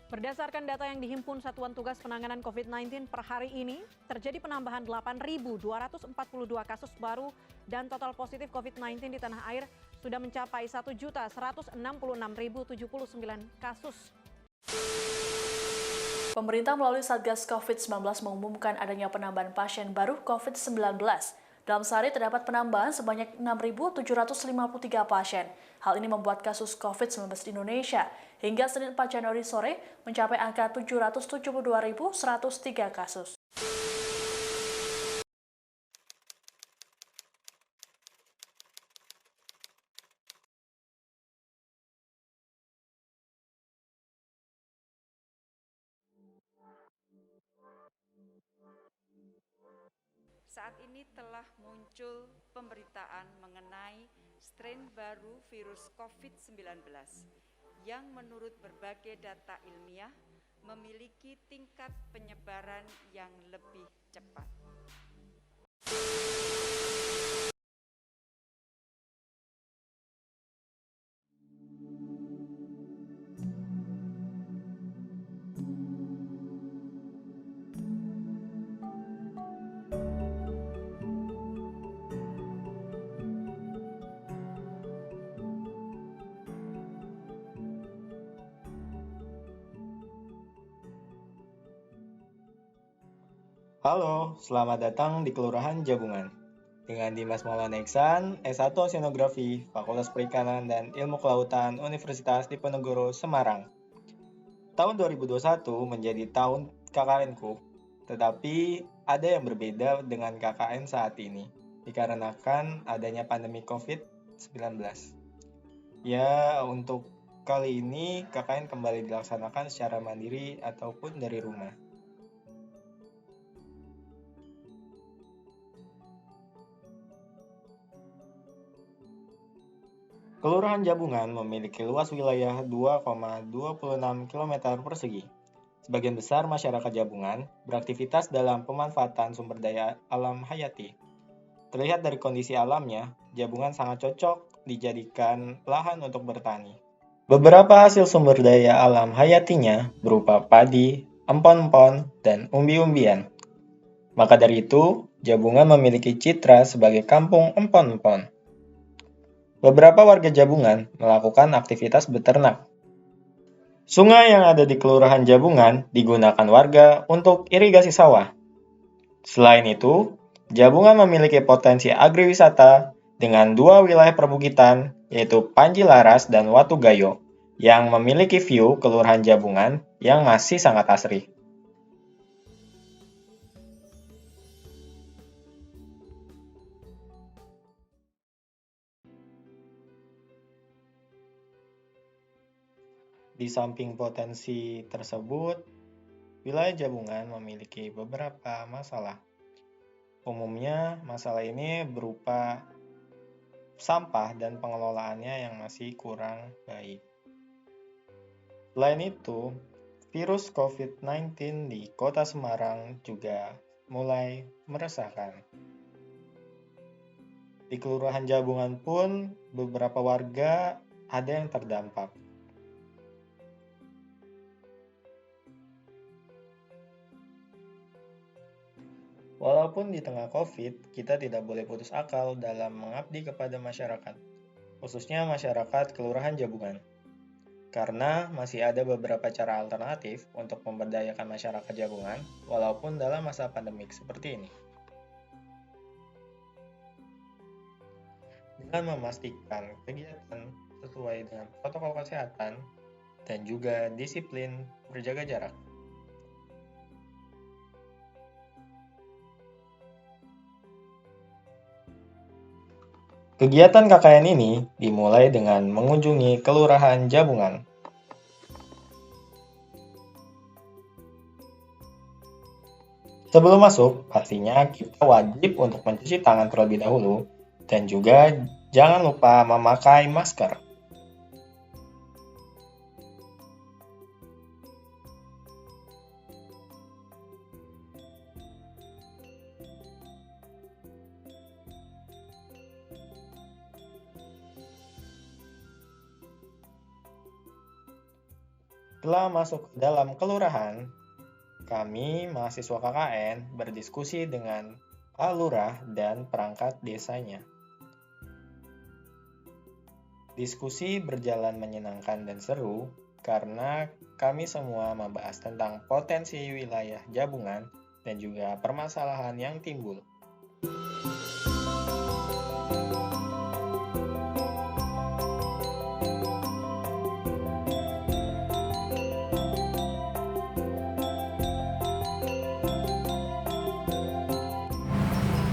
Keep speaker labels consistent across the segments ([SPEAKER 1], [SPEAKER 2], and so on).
[SPEAKER 1] Berdasarkan data yang dihimpun Satuan Tugas Penanganan COVID-19 per hari ini, terjadi penambahan 8.242 kasus baru dan total positif COVID-19 di tanah air sudah mencapai 1.166.079 kasus.
[SPEAKER 2] Pemerintah melalui Satgas COVID-19 mengumumkan adanya penambahan pasien baru COVID-19. Dalam sehari terdapat penambahan sebanyak 6.753 pasien. Hal ini membuat kasus COVID-19 di Indonesia hingga Senin 4 Januari sore mencapai angka 772.103 kasus.
[SPEAKER 3] Saat ini telah muncul pemberitaan mengenai strain baru virus COVID-19 yang menurut berbagai data ilmiah memiliki tingkat penyebaran yang lebih cepat.
[SPEAKER 4] Halo, selamat datang di Kelurahan Jabungan. Dengan Dimas Maulana Iksan, S1 Oceanografi, Fakultas Perikanan dan Ilmu Kelautan Universitas Diponegoro, Semarang. Tahun 2021 menjadi tahun KKN-ku, tetapi ada yang berbeda dengan KKN saat ini, dikarenakan adanya pandemi COVID-19. Ya, untuk kali ini KKN kembali dilaksanakan secara mandiri ataupun dari rumah. Kelurahan Jabungan memiliki luas wilayah 2,26 km persegi. Sebagian besar masyarakat Jabungan beraktivitas dalam pemanfaatan sumber daya alam hayati. Terlihat dari kondisi alamnya, Jabungan sangat cocok dijadikan lahan untuk bertani. Beberapa hasil sumber daya alam hayatinya berupa padi, empon-empon, dan umbi-umbian. Maka dari itu, Jabungan memiliki citra sebagai kampung empon-empon. Beberapa warga Jabungan melakukan aktivitas beternak. Sungai yang ada di Kelurahan Jabungan digunakan warga untuk irigasi sawah. Selain itu, Jabungan memiliki potensi agriwisata dengan dua wilayah perbukitan, yaitu Panji Laras dan Watu Gayo, yang memiliki view Kelurahan Jabungan yang masih sangat asri. Di samping potensi tersebut, wilayah Jabungan memiliki beberapa masalah. Umumnya, masalah ini berupa sampah dan pengelolaannya yang masih kurang baik. Selain itu, virus COVID-19 di Kota Semarang juga mulai meresahkan. Di Kelurahan Jabungan pun, beberapa warga ada yang terdampak. Walaupun di tengah COVID, kita tidak boleh putus akal dalam mengabdi kepada masyarakat, khususnya masyarakat Kelurahan Jabungan. Karena masih ada beberapa cara alternatif untuk memberdayakan masyarakat Jabungan, walaupun dalam masa pandemik seperti ini. Dengan memastikan kegiatan sesuai dengan protokol kesehatan dan juga disiplin berjaga jarak. Kegiatan KKN ini dimulai dengan mengunjungi Kelurahan Jabungan. Sebelum masuk, pastinya kita wajib untuk mencuci tangan terlebih dahulu dan juga jangan lupa memakai masker. Setelah masuk ke dalam kelurahan, kami mahasiswa KKN berdiskusi dengan Pak Lurah dan perangkat desanya. Diskusi berjalan menyenangkan dan seru karena kami semua membahas tentang potensi wilayah Jabungan dan juga permasalahan yang timbul.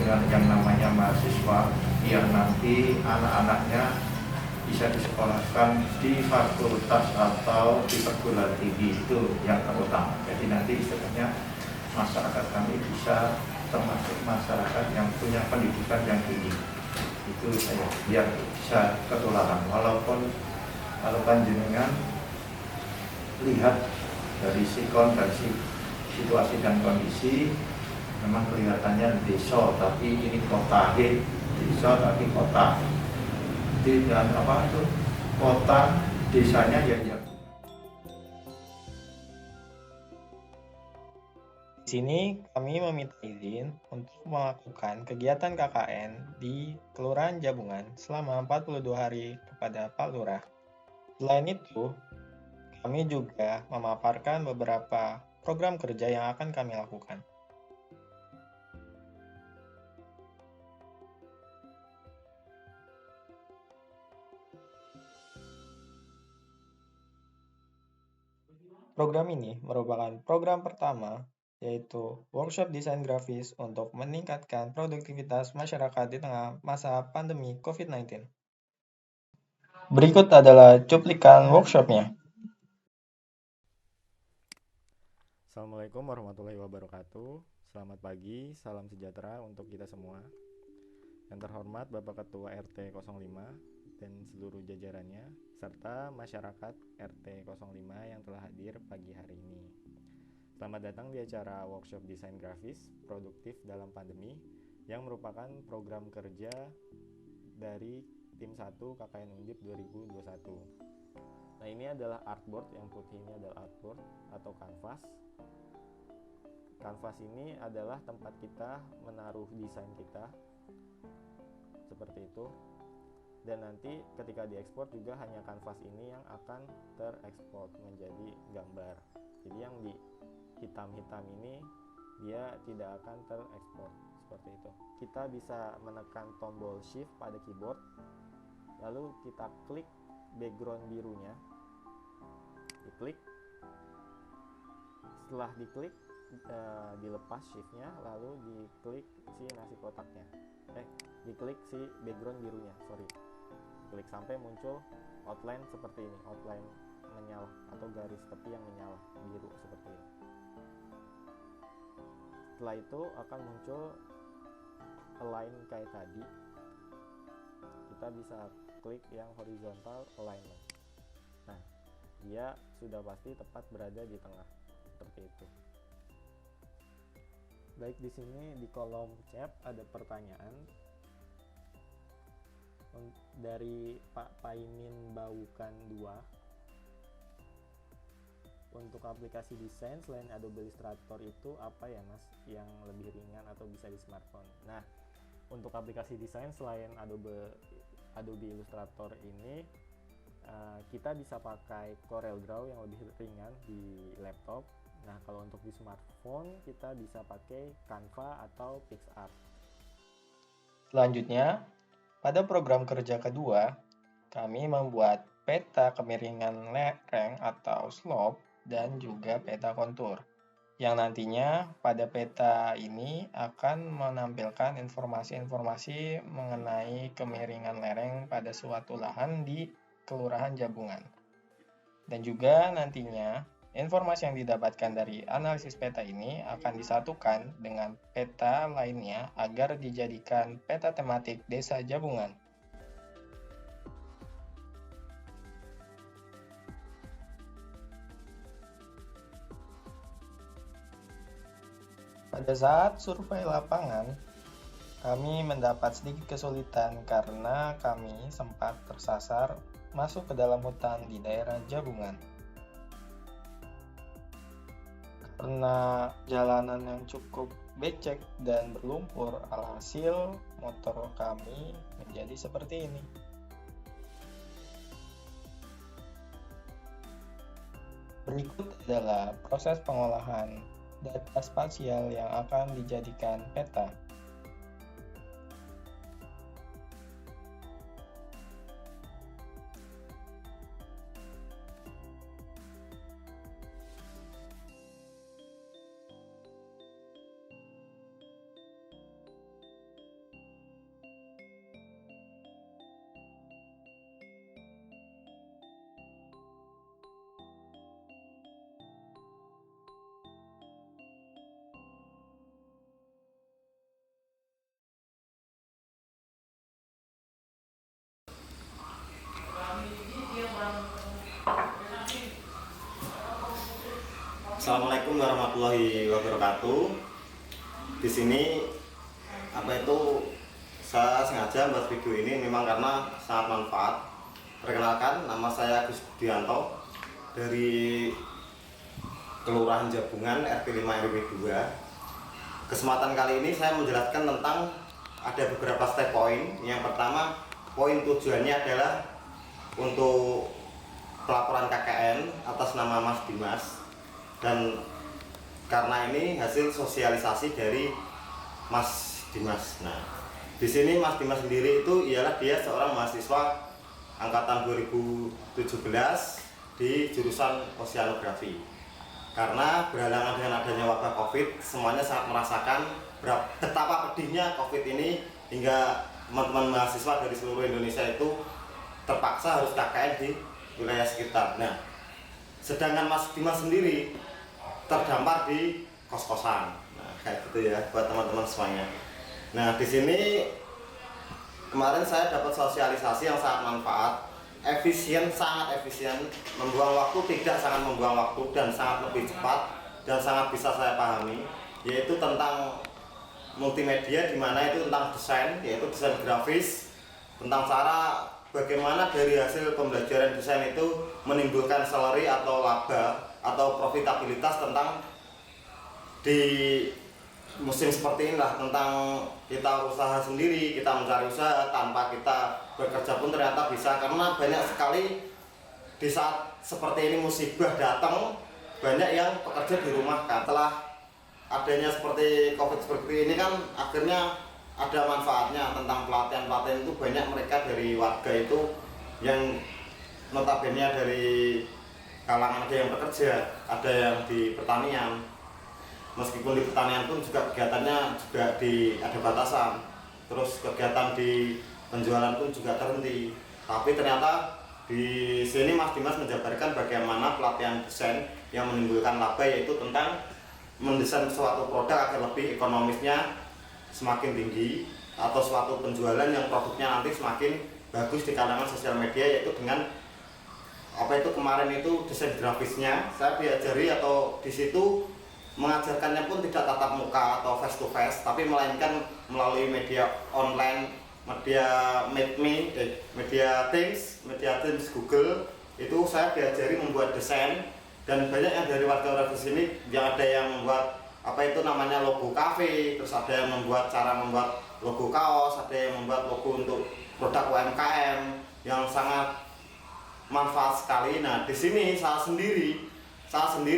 [SPEAKER 5] Dengan yang namanya mahasiswa yang nanti anak-anaknya bisa disekolahkan di fakultas atau di perguruan tinggi, itu yang terutama. Jadi nanti istilahnya masyarakat kami bisa termasuk masyarakat yang punya pendidikan yang tinggi. Itu saya biar bisa ketularan. Walaupun kalau panjenengan lihat dari sikon, dari situasi dan kondisi, memang kelihatannya desa, tapi ini kota. Desa tapi kota. Dan apa itu? Kota, desanya ya.
[SPEAKER 4] Di sini kami meminta izin untuk melakukan kegiatan KKN di Kelurahan Jabungan selama 42 hari kepada Pak Lurah. Selain itu, kami juga memaparkan beberapa program kerja yang akan kami lakukan. Program ini merupakan program pertama, yaitu workshop desain grafis untuk meningkatkan produktivitas masyarakat di tengah masa pandemi COVID-19. Berikut adalah cuplikan workshopnya.
[SPEAKER 6] Assalamualaikum warahmatullahi wabarakatuh. Selamat pagi, salam sejahtera untuk kita semua. Yang terhormat Bapak Ketua RT 05 dan seluruh jajarannya, serta masyarakat RT 05 yang telah hadir pagi hari ini. Selamat datang di acara workshop desain grafis produktif dalam pandemi yang merupakan program kerja dari tim 1 KKN Undip 2021. Nah, ini adalah artboard, yang putih ini adalah artboard atau kanvas. Kanvas ini adalah tempat kita menaruh desain kita seperti itu. Dan nanti ketika diekspor juga hanya kanvas ini yang akan terekspor menjadi gambar. Jadi yang di hitam-hitam ini dia tidak akan terekspor seperti itu. Kita bisa menekan tombol shift pada keyboard, lalu kita klik background birunya, diklik. Setelah diklik, dilepas shiftnya, lalu diklik si nasi kotaknya, diklik si background birunya, klik sampai muncul outline seperti ini, outline menyala atau garis tepi yang menyala biru seperti ini. Setelah itu akan muncul align kayak tadi. Kita bisa klik yang horizontal alignment. Nah, dia sudah pasti tepat berada di tengah seperti itu. Baik, di sini di kolom chat ada pertanyaan dari Pak Paimin Baukan 2. Untuk aplikasi desain selain Adobe Illustrator itu apa ya Mas yang lebih ringan atau bisa di smartphone? Nah, untuk aplikasi desain selain Adobe Illustrator ini kita bisa pakai CorelDRAW yang lebih ringan di laptop. Nah, kalau untuk di smartphone kita bisa pakai Canva atau PixArt.
[SPEAKER 4] Selanjutnya, pada program kerja kedua, kami membuat peta kemiringan lereng atau slope dan juga peta kontur, yang nantinya pada peta ini akan menampilkan informasi-informasi mengenai kemiringan lereng pada suatu lahan di Kelurahan Jabungan. Dan juga nantinya informasi yang didapatkan dari analisis peta ini akan disatukan dengan peta lainnya agar dijadikan peta tematik Desa Jabungan. Pada saat survei lapangan, kami mendapat sedikit kesulitan karena kami sempat tersasar masuk ke dalam hutan di daerah Jabungan. Karena jalanan yang cukup becek dan berlumpur, alhasil motor kami menjadi seperti ini. Berikut adalah proses pengolahan data spasial yang akan dijadikan peta.
[SPEAKER 7] Assalamualaikum warahmatullahi wabarakatuh. Di sini saya sengaja buat video ini memang karena sangat manfaat. Perkenalkan, nama saya Agus Budianto dari Kelurahan Jabungan RT 5 RW 2. Kesempatan kali ini saya menjelaskan tentang ada beberapa step point. Yang pertama, poin tujuannya adalah untuk pelaporan KKN atas nama Mas Dimas. Dan karena ini hasil sosialisasi dari Mas Dimas. Nah, di sini Mas Dimas sendiri itu ialah dia seorang mahasiswa angkatan 2017 di jurusan oceanografi. Karena berhalangan dengan adanya wabah Covid, semuanya sangat merasakan betapa pedihnya Covid ini hingga teman-teman mahasiswa dari seluruh Indonesia itu terpaksa harus KKN di wilayah sekitar. Nah, sedangkan Mas Dimas sendiri terdampar di kos-kosan. Nah, kayak gitu ya buat teman-teman semuanya. Nah, di sini kemarin saya dapat sosialisasi yang sangat manfaat, sangat efisien, membuang waktu tidak sangat membuang waktu dan sangat lebih cepat dan sangat bisa saya pahami, yaitu tentang multimedia, di mana itu tentang desain, yaitu desain grafis, tentang cara bagaimana dari hasil pembelajaran desain itu menimbulkan salary atau laba atau profitabilitas tentang di musim seperti inilah, tentang kita usaha sendiri, kita mencari usaha tanpa kita bekerja pun ternyata bisa, karena banyak sekali di saat seperti ini musibah datang, banyak yang pekerja dirumahkan. Setelah adanya seperti Covid seperti ini kan akhirnya ada manfaatnya tentang pelatihan-pelatihan itu. Banyak mereka dari warga itu yang notabene dari kalangan ada yang bekerja, ada yang di pertanian. Meskipun di pertanian pun juga kegiatannya juga ada batasan. Terus kegiatan di penjualan pun juga terhenti. Tapi ternyata di sini Mas Dimas menjabarkan bagaimana pelatihan desain yang menimbulkan laba, yaitu tentang mendesain suatu produk agar lebih ekonomisnya semakin tinggi, atau suatu penjualan yang produknya nanti semakin bagus di kalangan sosial media, yaitu dengan kemarin itu desain grafisnya saya diajari, atau di situ mengajarkannya pun tidak tatap muka atau face to face, tapi melainkan melalui media online, media Teams Google. Itu saya diajari membuat desain, dan banyak yang dari warga-warga di sini yang ada yang membuat logo kafe, terus ada yang membuat logo kaos, ada yang membuat logo untuk produk UMKM yang sangat manfaat sekali. Nah, di sini saya sendiri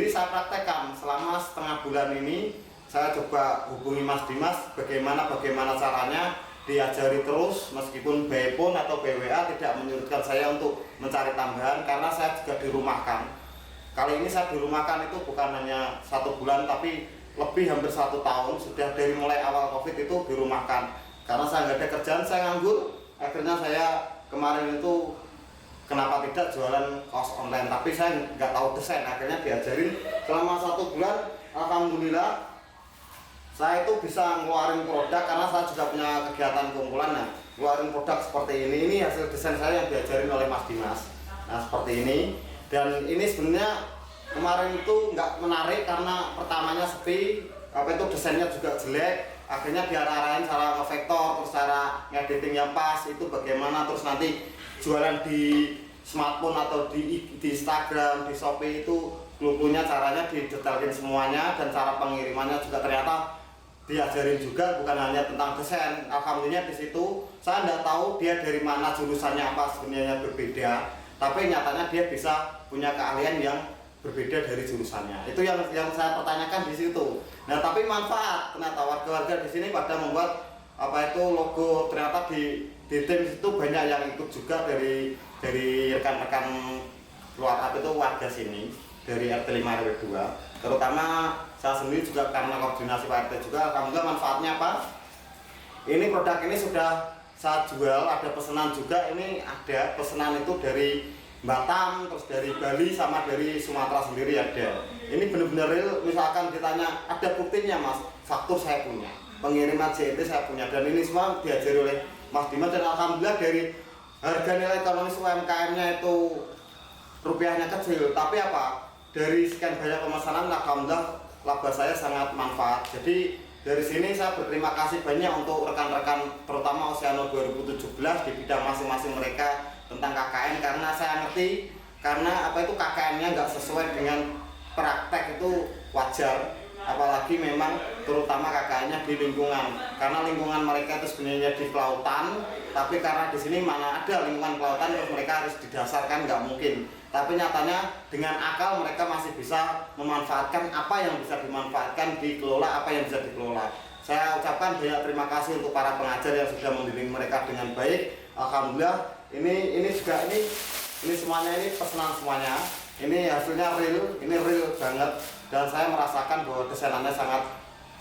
[SPEAKER 7] saya praktekkan selama setengah bulan ini. Saya coba hubungi Mas Dimas bagaimana caranya, diajari terus, meskipun by phone atau by WA tidak menyurutkan saya untuk mencari tambahan, karena saya juga dirumahkan. Kali ini saya dirumahkan itu bukan hanya 1 bulan, tapi lebih hampir 1 tahun. Sudah dari mulai awal Covid itu dirumahkan, karena saya nggak ada kerjaan, saya nganggur. Akhirnya saya kemarin itu kenapa tidak jualan kaos online, tapi saya nggak tahu desain. Akhirnya diajarin selama 1 bulan, alhamdulillah saya itu bisa ngeluarin produk, karena saya juga punya kegiatan kumpulan. Nah, ngeluarin produk seperti ini hasil desain saya yang diajarin oleh Mas Dimas. Nah, seperti ini. Dan ini sebenarnya kemarin itu nggak menarik, karena pertamanya sepi, desainnya juga jelek. Akhirnya diarah-arahin cara ngevektor, terus cara ngediting yang pas itu bagaimana, terus nanti jualan di smartphone atau di Instagram, di Shopee itu clue-cluenya caranya didetailkan semuanya, dan cara pengirimannya juga ternyata diajarin juga, bukan hanya tentang desain. Alhamdulillah di situ saya tidak tahu dia dari mana jurusannya apa, sebenarnya berbeda, tapi nyatanya dia bisa punya keahlian yang berbeda dari jurusannya. Itu yang saya pertanyakan di situ. Nah, tapi manfaat ternyata warga-warga di sini pada membuat logo, ternyata di tim itu banyak yang ikut juga dari rekan-rekan keluar warga sini dari RT 5 RW 2. Terutama saya sendiri juga karena koordinasi Pak RT juga, alhamdulillah manfaatnya apa? Ini produk ini sudah saya jual, ada pesanan juga. Ini ada pesanan itu dari Batam, terus dari Bali, sama dari Sumatera sendiri ada. Ini benar-benar real, misalkan ditanya ada buktinya Mas, faktur saya punya, pengiriman CIT saya punya, dan ini semua diajari oleh Mas Dimas. Dan alhamdulillah dari harga nilai ekonomis UMKM-nya itu rupiahnya kecil, tapi apa? Dari sekian banyak pemesanan, alhamdulillah laba saya sangat manfaat. Jadi dari sini saya berterima kasih banyak untuk rekan-rekan, terutama Oceano 2017 di bidang masing-masing mereka tentang KKN, karena saya ngerti, karena KKN-nya nggak sesuai dengan praktek itu wajar, apalagi memang terutama KKN-nya di lingkungan, karena lingkungan mereka itu sebenarnya di kelautan, tapi karena di sini mana ada lingkungan kelautan, terus mereka harus didasarkan, nggak mungkin. Tapi nyatanya dengan akal mereka masih bisa memanfaatkan apa yang bisa dimanfaatkan, dikelola apa yang bisa dikelola. Saya ucapkan banyak terima kasih untuk para pengajar yang sudah membimbing mereka dengan baik. Alhamdulillah ini juga ini semuanya, ini pesanan semuanya. Ini hasilnya real, ini real banget, dan saya merasakan bahwa desainannya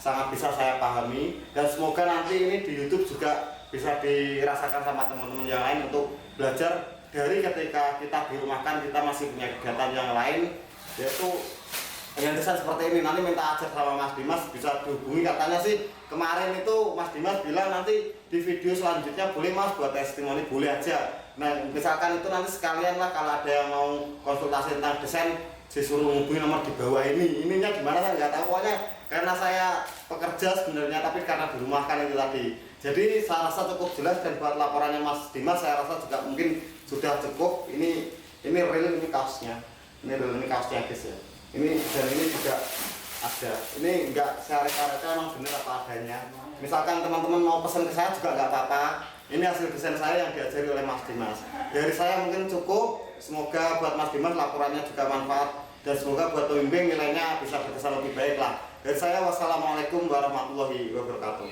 [SPEAKER 7] sangat bisa saya pahami, dan semoga nanti ini di YouTube juga bisa dirasakan sama teman-teman yang lain untuk belajar dari ketika kita dirumahkan, kita masih punya kegiatan yang lain, yaitu yang desain seperti ini. Nanti minta ajar sama Mas Dimas, bisa dihubungi. Katanya sih kemarin itu Mas Dimas bilang nanti di video selanjutnya boleh Mas buat testimoni, boleh aja. Nah, misalkan itu nanti sekalian lah, kalau ada yang mau konsultasi tentang desain, disuruh hubungi nomor di bawah ini. Ininya gimana saya nggak tahu, pokoknya karena saya pekerja sebenarnya, tapi karena dirumahkan itu tadi. Jadi saya rasa cukup jelas, dan buat laporannya Mas Dimas saya rasa juga mungkin sudah cukup. Ini real, ini kaosnya. Ini real, ini kaosnya guys ya. Ini dan ini juga ada. Ini enggak saya reka-reka, emang bener apa adanya. Misalkan teman-teman mau pesan ke saya juga nggak apa-apa. Ini hasil desain saya yang diajari oleh Mas Dimas. Dari saya mungkin cukup. Semoga buat Mas Dimas laporannya juga manfaat, dan semoga buat pembimbing nilainya bisa berkesan lebih baik lah. Dari saya, wassalamualaikum warahmatullahi wabarakatuh.